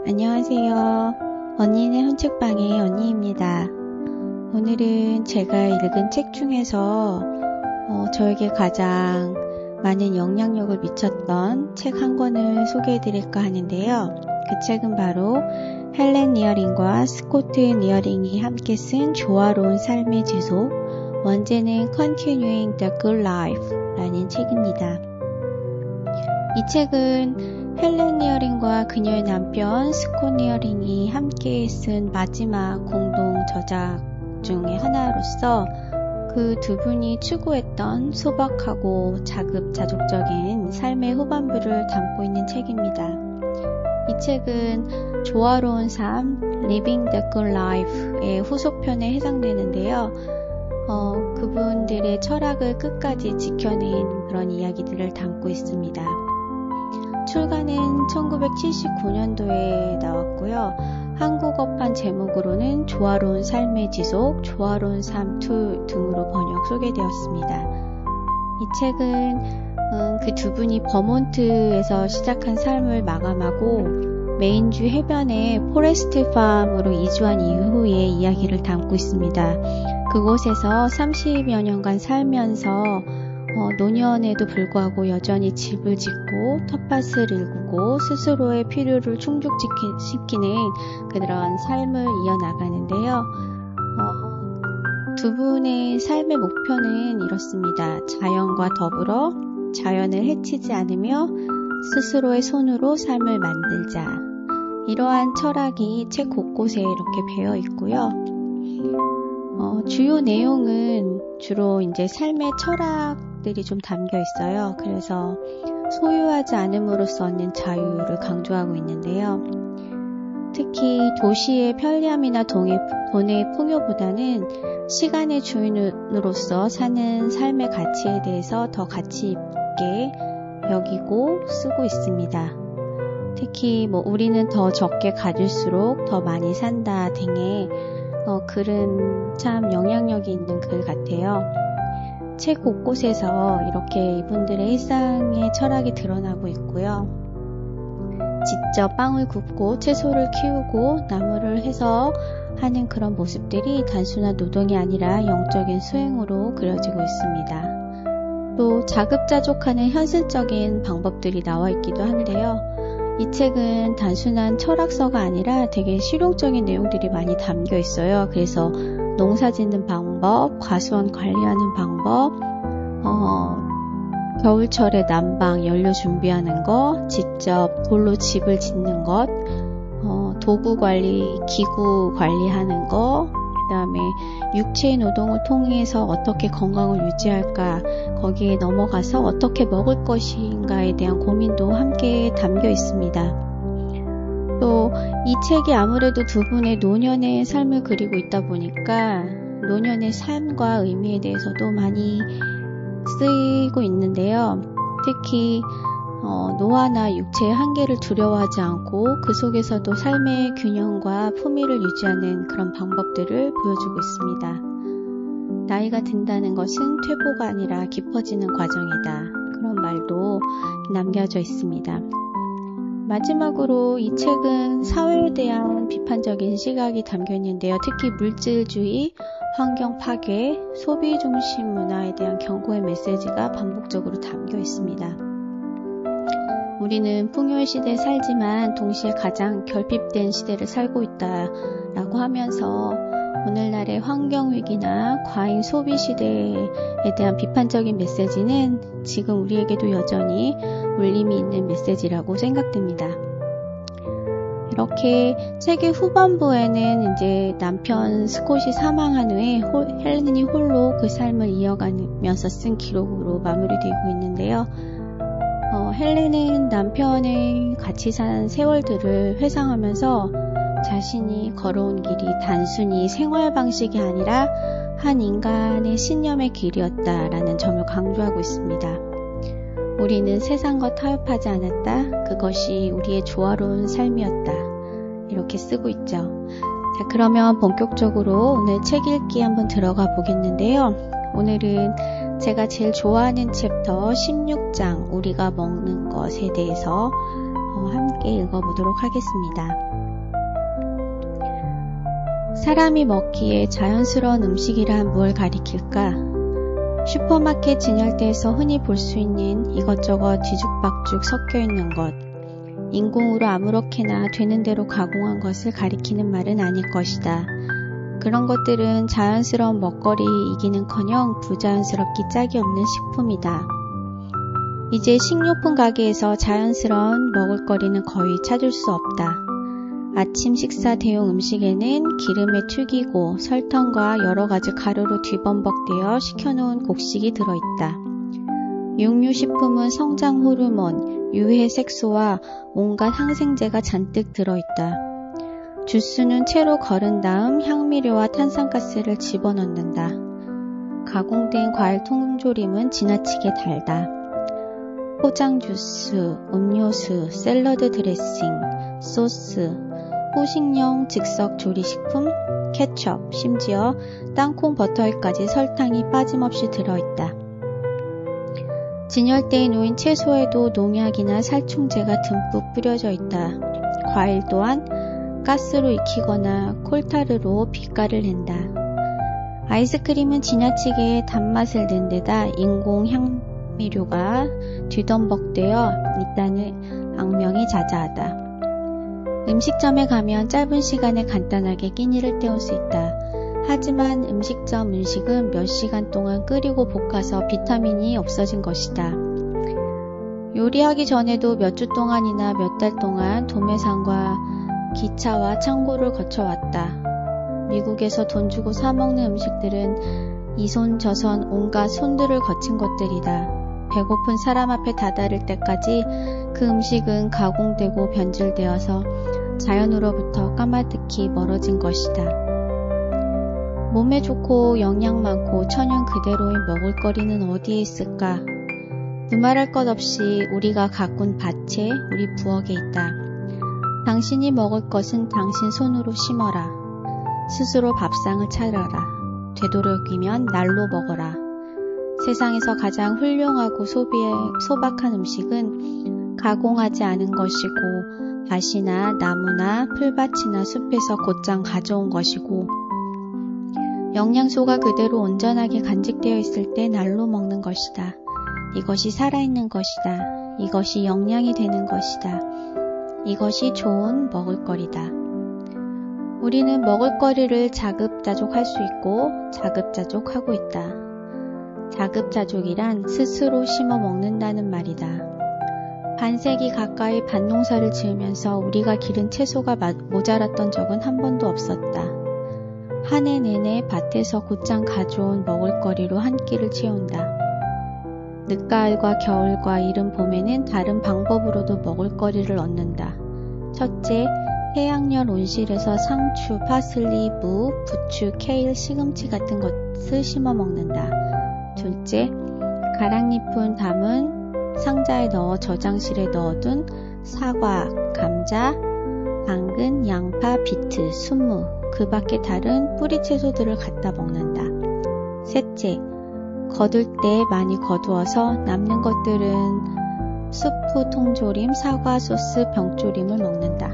안녕하세요. 언니네 헌책방의 언니입니다. 오늘은 제가 읽은 책 중에서 저에게 가장 많은 영향력을 미쳤던 책 한 권을 소개해드릴까 하는데요. 그 책은 바로 헬렌 니어링과 스코트 니어링이 함께 쓴 조화로운 삶의 지속, 원제는 Continuing the Good Life 라는 책입니다. 이 책은 헬렌 니어링과 그녀의 남편 스콧 니어링이 함께 쓴 마지막 공동 저작 중의 하나로서 그 두 분이 추구했던 소박하고 자급자족적인 삶의 후반부를 담고 있는 책입니다. 이 책은 조화로운 삶, Living the Good Life의 후속편에 해당되는데요. 그분들의 철학을 끝까지 지켜낸 그런 이야기들을 담고 있습니다. 출간은 1979년도에 나왔고요. 한국어판 제목으로는 조화로운 삶의 지속, 조화로운 삶 2 등으로 번역 소개되었습니다. 이 책은 그 두 분이 버몬트에서 시작한 삶을 마감하고 메인주 해변의 포레스트 팜으로 이주한 이후의 이야기를 담고 있습니다. 그곳에서 30여 년간 살면서 노년에도 불구하고 여전히 집을 짓고 텃밭을 일구고 스스로의 필요를 충족시키는 그런 삶을 이어나가는데요. 두 분의 삶의 목표는 이렇습니다. 자연과 더불어 자연을 해치지 않으며 스스로의 손으로 삶을 만들자. 이러한 철학이 책 곳곳에 이렇게 배어 있고요. 주요 내용은 주로 이제 삶의 철학들이 좀 담겨 있어요. 그래서 소유하지 않음으로써 얻는 자유를 강조하고 있는데요. 특히 도시의 편리함이나 돈의 풍요보다는 시간의 주인으로서 사는 삶의 가치에 대해서 더 가치 있게 여기고 쓰고 있습니다. 특히 우리는 더 적게 가질수록 더 많이 산다 등의 글은 참 영향력이 있는 글 같아요. 책 곳곳에서 이렇게 이분들의 일상의 철학이 드러나고 있고요. 직접 빵을 굽고 채소를 키우고 나무를 해서 하는 그런 모습들이 단순한 노동이 아니라 영적인 수행으로 그려지고 있습니다. 또 자급자족하는 현실적인 방법들이 나와 있기도 한데요. 이 책은 단순한 철학서가 아니라 되게 실용적인 내용들이 많이 담겨 있어요. 그래서 농사 짓는 방법, 과수원 관리하는 방법, 겨울철에 난방, 연료 준비하는 것, 직접 돌로 집을 짓는 것, 도구 관리, 기구 관리하는 것, 그 다음에 육체의 노동을 통해서 어떻게 건강을 유지할까, 거기에 넘어가서 어떻게 먹을 것인가에 대한 고민도 함께 담겨 있습니다. 또 이 책이 아무래도 두 분의 노년의 삶을 그리고 있다 보니까 노년의 삶과 의미에 대해서도 많이 쓰이고 있는데요. 특히 노화나 육체의 한계를 두려워하지 않고 그 속에서도 삶의 균형과 품위를 유지하는 그런 방법들을 보여주고 있습니다. 나이가 든다는 것은 퇴보가 아니라 깊어지는 과정이다. 그런 말도 남겨져 있습니다. 마지막으로 이 책은 사회에 대한 비판적인 시각이 담겨 있는데요. 특히 물질주의, 환경 파괴, 소비 중심 문화에 대한 경고의 메시지가 반복적으로 담겨 있습니다. 우리는 풍요의 시대에 살지만 동시에 가장 결핍된 시대를 살고 있다라고 하면서 오늘날의 환경위기나 과잉 소비 시대에 대한 비판적인 메시지는 지금 우리에게도 여전히 울림이 있는 메시지라고 생각됩니다. 이렇게 책의 후반부에는 이제 남편 스콧이 사망한 후에 헬렌이 홀로 그 삶을 이어가면서 쓴 기록으로 마무리되고 있는데요. 헬렌은 남편의 같이 산 세월들을 회상하면서 자신이 걸어온 길이 단순히 생활 방식이 아니라 한 인간의 신념의 길이었다라는 점을 강조하고 있습니다. 우리는 세상과 타협하지 않았다. 그것이 우리의 조화로운 삶이었다. 이렇게 쓰고 있죠. 자, 그러면 본격적으로 오늘 책 읽기 한번 들어가 보겠는데요. 오늘은 제가 제일 좋아하는 챕터 16장 우리가 먹는 것에 대해서 함께 읽어보도록 하겠습니다. 사람이 먹기에 자연스러운 음식이란 무엇을 가리킬까? 슈퍼마켓 진열대에서 흔히 볼 수 있는 이것저것 뒤죽박죽 섞여 있는 것, 인공으로 아무렇게나 되는 대로 가공한 것을 가리키는 말은 아닐 것이다. 그런 것들은 자연스러운 먹거리이기는커녕 부자연스럽기 짝이 없는 식품이다. 이제 식료품 가게에서 자연스러운 먹을거리는 거의 찾을 수 없다. 아침 식사 대용 음식에는 기름에 튀기고 설탕과 여러가지 가루로 뒤범벅되어 식혀놓은 곡식이 들어있다. 육류식품은 성장 호르몬, 유해 색소와 온갖 항생제가 잔뜩 들어있다. 주스는 채로 거른 다음 향미료와 탄산가스를 집어넣는다. 가공된 과일 통조림은 지나치게 달다. 포장 주스, 음료수, 샐러드 드레싱, 소스, 후식용 즉석 조리식품, 케첩, 심지어 땅콩 버터에까지 설탕이 빠짐없이 들어있다. 진열대에 놓인 채소에도 농약이나 살충제가 듬뿍 뿌려져 있다. 과일 또한 가스로 익히거나 콜타르로 빛깔을 낸다. 아이스크림은 지나치게 단맛을 낸 데다 인공 향미료가 뒤덤벅되어 있다는 악명이 자자하다. 음식점에 가면 짧은 시간에 간단하게 끼니를 때울 수 있다. 하지만 음식점 음식은 몇 시간 동안 끓이고 볶아서 비타민이 없어진 것이다. 요리하기 전에도 몇 주 동안이나 몇 달 동안 도매상과 기차와 창고를 거쳐왔다. 미국에서 돈 주고 사 먹는 음식들은 이 손 저 손 온갖 손들을 거친 것들이다. 배고픈 사람 앞에 다다를 때까지 그 음식은 가공되고 변질되어서 자연으로부터 까마득히 멀어진 것이다. 몸에 좋고 영양 많고 천연 그대로의 먹을거리는 어디에 있을까? 두말할 것 없이 우리가 가꾼 밭에 우리 부엌에 있다. 당신이 먹을 것은 당신 손으로 심어라. 스스로 밥상을 차려라. 되도록이면 날로 먹어라. 세상에서 가장 훌륭하고 소박한 음식은 가공하지 않은 것이고 밭이나 나무나 풀밭이나 숲에서 곧장 가져온 것이고 영양소가 그대로 온전하게 간직되어 있을 때 날로 먹는 것이다. 이것이 살아있는 것이다. 이것이 영양이 되는 것이다. 이것이 좋은 먹을거리다. 우리는 먹을거리를 자급자족할 수 있고 자급자족하고 있다. 자급자족이란 스스로 심어 먹는다는 말이다. 반세기 가까이 밭농사를 지으면서 우리가 기른 채소가 모자랐던 적은 한 번도 없었다. 한 해 내내 밭에서 곧장 가져온 먹을거리로 한 끼를 채운다. 늦가을과 겨울과 이른 봄에는 다른 방법으로도 먹을거리를 얻는다. 첫째, 태양열 온실에서 상추, 파슬리, 무, 부추, 케일, 시금치 같은 것을 심어 먹는다. 둘째, 가랑잎은 담은 상자에 넣어 저장실에 넣어둔 사과, 감자, 당근, 양파, 비트, 순무, 그 밖에 다른 뿌리 채소들을 갖다 먹는다. 셋째, 거둘 때 많이 거두어서 남는 것들은 수프, 통조림, 사과, 소스, 병조림을 먹는다.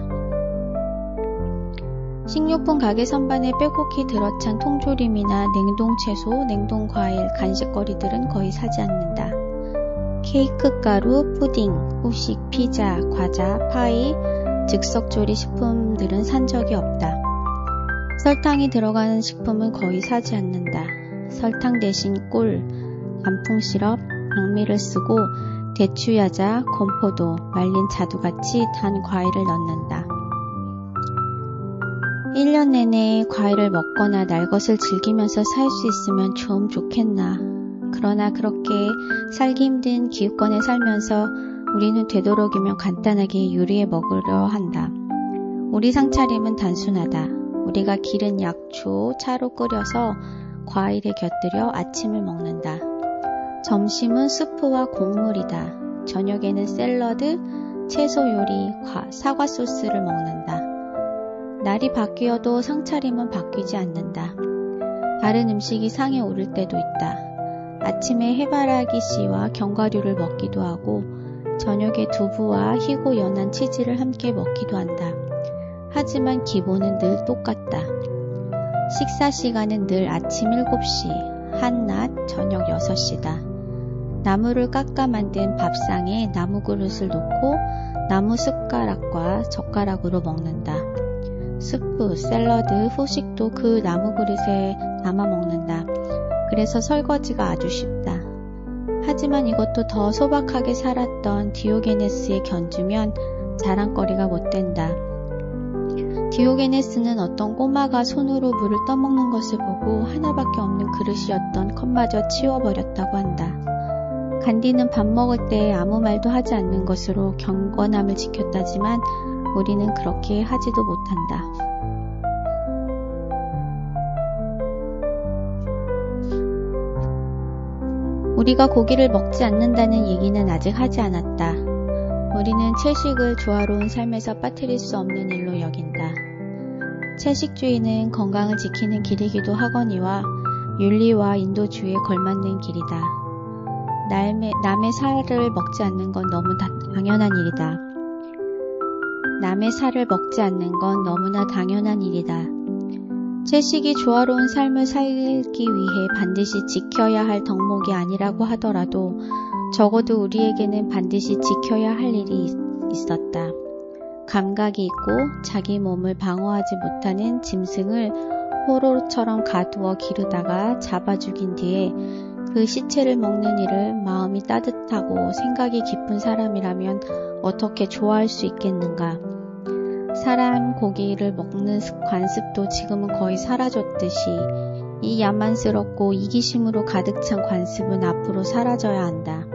식료품 가게 선반에 빼곡히 들어찬 통조림이나 냉동채소, 냉동과일, 간식거리들은 거의 사지 않는다. 케이크 가루, 푸딩, 후식, 피자, 과자, 파이, 즉석조리 식품들은 산 적이 없다. 설탕이 들어가는 식품은 거의 사지 않는다. 설탕 대신 꿀, 단풍시럽, 당미를 쓰고 대추야자, 건포도, 말린 자두같이 단 과일을 넣는다. 1년 내내 과일을 먹거나 날 것을 즐기면서 살 수 있으면 좀 좋겠나. 그러나 그렇게 살기 힘든 기후권에 살면서 우리는 되도록이면 간단하게 요리해 먹으려 한다. 우리 상차림은 단순하다. 우리가 기른 약초, 차로 끓여서 과일에 곁들여 아침을 먹는다. 점심은 수프와 곡물이다. 저녁에는 샐러드, 채소 요리, 사과 소스를 먹는다. 날이 바뀌어도 상차림은 바뀌지 않는다. 다른 음식이 상에 오를 때도 있다. 아침에 해바라기 씨와 견과류를 먹기도 하고 저녁에 두부와 희고 연한 치즈를 함께 먹기도 한다. 하지만 기본은 늘 똑같다. 식사 시간은 늘 아침 7시, 한낮 저녁 6시다. 나무를 깎아 만든 밥상에 나무 그릇을 놓고 나무 숟가락과 젓가락으로 먹는다. 스프, 샐러드, 후식도 그 나무 그릇에 담아 먹는다. 그래서 설거지가 아주 쉽다. 하지만 이것도 더 소박하게 살았던 디오게네스에 견주면 자랑거리가 못 된다. 디오게네스는 어떤 꼬마가 손으로 물을 떠먹는 것을 보고 하나밖에 없는 그릇이었던 컵마저 치워버렸다고 한다. 간디는 밥 먹을 때 아무 말도 하지 않는 것으로 경건함을 지켰다지만 우리는 그렇게 하지도 못한다. 우리가 고기를 먹지 않는다는 얘기는 아직 하지 않았다. 우리는 채식을 조화로운 삶에서 빠뜨릴 수 없는 일로 여긴다. 채식주의는 건강을 지키는 길이기도 하거니와 윤리와 인도주의에 걸맞는 길이다. 남의 살을 먹지 않는 건 너무 당연한 일이다. 남의 살을 먹지 않는 건 너무나 당연한 일이다. 채식이 조화로운 삶을 살기 위해 반드시 지켜야 할 덕목이 아니라고 하더라도 적어도 우리에게는 반드시 지켜야 할 일이 있었다. 감각이 있고 자기 몸을 방어하지 못하는 짐승을 호로처럼 가두어 기르다가 잡아 죽인 뒤에 그 시체를 먹는 일을 마음이 따뜻하고 생각이 깊은 사람이라면 어떻게 좋아할 수 있겠는가. 사람 고기를 먹는 관습도 지금은 거의 사라졌듯이 이 야만스럽고 이기심으로 가득 찬 관습은 앞으로 사라져야 한다.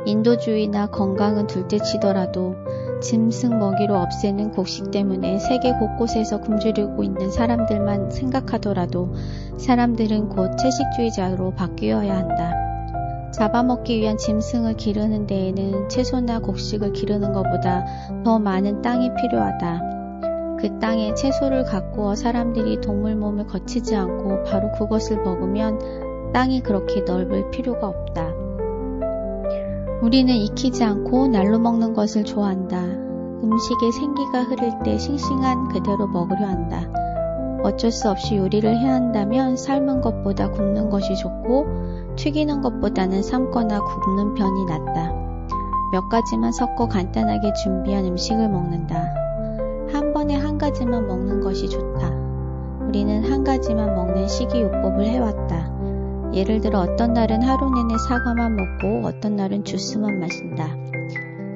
인도주의나 건강은 둘째치더라도 짐승 먹이로 없애는 곡식 때문에 세계 곳곳에서 굶주리고 있는 사람들만 생각하더라도 사람들은 곧 채식주의자로 바뀌어야 한다. 잡아먹기 위한 짐승을 기르는 데에는 채소나 곡식을 기르는 것보다 더 많은 땅이 필요하다. 그 땅에 채소를 가꾸어 사람들이 동물 몸을 거치지 않고 바로 그것을 먹으면 땅이 그렇게 넓을 필요가 없다. 우리는 익히지 않고 날로 먹는 것을 좋아한다. 음식에 생기가 흐를 때 싱싱한 그대로 먹으려 한다. 어쩔 수 없이 요리를 해야 한다면 삶은 것보다 굽는 것이 좋고 튀기는 것보다는 삶거나 굽는 편이 낫다. 몇 가지만 섞어 간단하게 준비한 음식을 먹는다. 한 번에 한 가지만 먹는 것이 좋다. 우리는 한 가지만 먹는 식이요법을 해왔다. 예를 들어 어떤 날은 하루 내내 사과만 먹고 어떤 날은 주스만 마신다.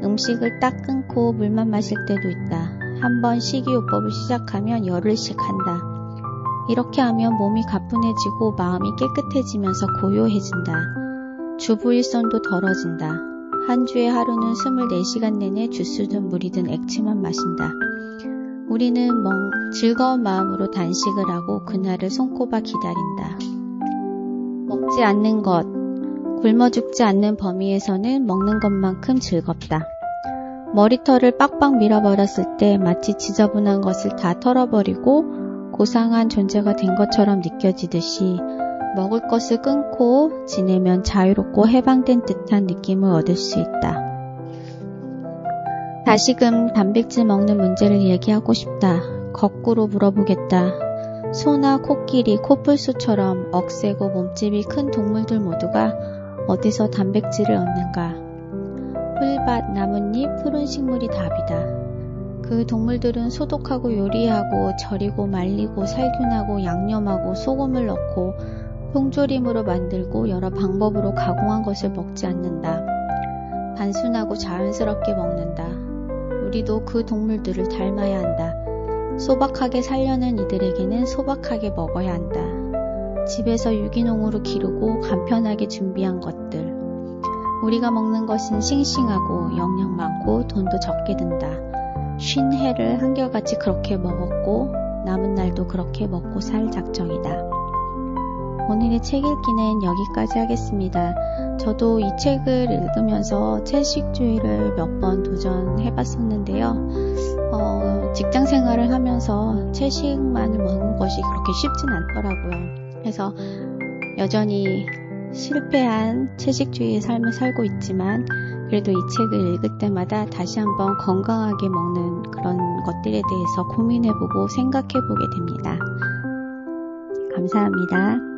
음식을 딱 끊고 물만 마실 때도 있다. 한번 식이요법을 시작하면 열흘씩 한다. 이렇게 하면 몸이 가뿐해지고 마음이 깨끗해지면서 고요해진다. 주부일선도 덜어진다. 한 주의 하루는 24시간 내내 주스든 물이든 액체만 마신다. 우리는 즐거운 마음으로 단식을 하고 그날을 손꼽아 기다린다. 먹지 않는 것, 굶어 죽지 않는 범위에서는 먹는 것만큼 즐겁다. 머리털을 빡빡 밀어버렸을 때 마치 지저분한 것을 다 털어버리고 고상한 존재가 된 것처럼 느껴지듯이 먹을 것을 끊고 지내면 자유롭고 해방된 듯한 느낌을 얻을 수 있다. 다시금 단백질 먹는 문제를 얘기하고 싶다. 거꾸로 물어보겠다. 소나 코끼리, 코뿔소처럼 억세고 몸집이 큰 동물들 모두가 어디서 단백질을 얻는가? 풀밭, 나뭇잎, 푸른 식물이 답이다. 그 동물들은 소독하고 요리하고 절이고 말리고 살균하고 양념하고 소금을 넣고 통조림으로 만들고 여러 방법으로 가공한 것을 먹지 않는다. 단순하고 자연스럽게 먹는다. 우리도 그 동물들을 닮아야 한다. 소박하게 살려는 이들에게는 소박하게 먹어야 한다. 집에서 유기농으로 기르고 간편하게 준비한 것들. 우리가 먹는 것은 싱싱하고 영양 많고 돈도 적게 든다. 50해를 한결같이 그렇게 먹었고 남은 날도 그렇게 먹고 살 작정이다. 오늘의 책 읽기는 여기까지 하겠습니다. 저도 이 책을 읽으면서 채식주의를 몇 번 도전해봤었는데요. 직장 생활을 하면서 채식만을 먹는 것이 그렇게 쉽진 않더라고요. 그래서 여전히 실패한 채식주의의 삶을 살고 있지만 그래도 이 책을 읽을 때마다 다시 한번 건강하게 먹는 그런 것들에 대해서 고민해보고 생각해보게 됩니다. 감사합니다.